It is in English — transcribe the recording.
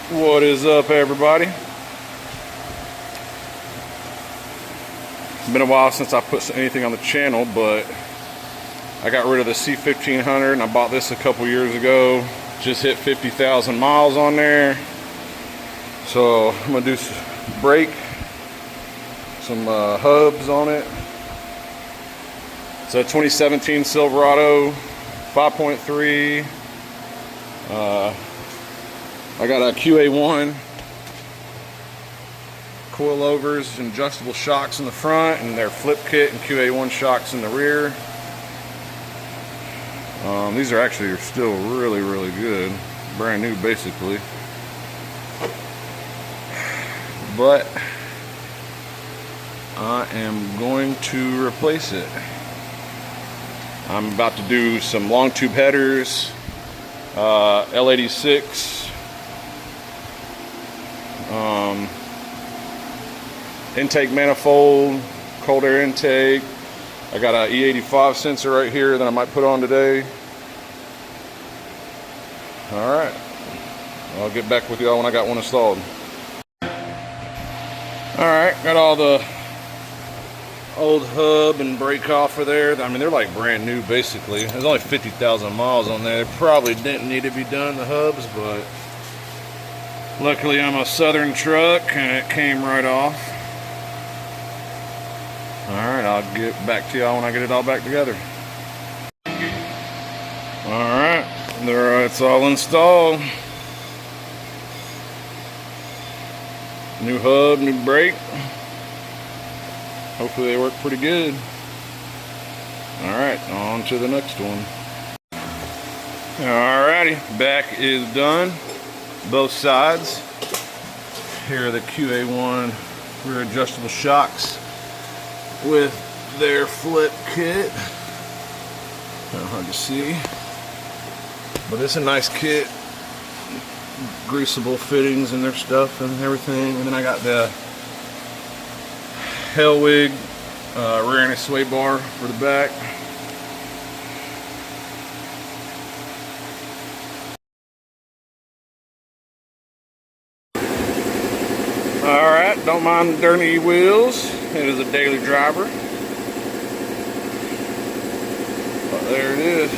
What is up, everybody? It's been a while since I put anything on the channel, but I got rid of the C1500 and I bought this a couple years ago. Just hit 50,000 miles on there. So I'm gonna do some brake, some hubs on it. It's a 2017 Silverado 5.3. I got a QA1 coilovers and adjustable shocks in the front, and their flip kit and QA1 shocks in the rear. These are actually still really good, brand new basically. But I am going to replace it. I'm about to do some long tube headers, L86. Intake manifold, cold air intake. I got a E85 sensor right here that I might put on today. Alright, I'll get back with y'all when I got one installed. Alright, got all the old hub and brake off of there. I mean, they're like brand new basically. There's only 50,000 miles on there. They probably didn't need to be done, the hubs, but luckily I'm a Southern truck and it came right off. Alright, I'll get back to y'all when I get it all back together. Alright, there, it's all installed. New hub, new brake. Hopefully they work pretty good. Alright, on to the next one. Alrighty, back is done. Both sides. Here are the QA1 rear adjustable shocks with their flip kit. Kind of hard to see, but it's a nice kit. Greasable fittings and their stuff and everything. And then I got the Hellwig rear anti-sway bar for the back. Alright, don't mind the dirty wheels. It is a daily driver. But there it is.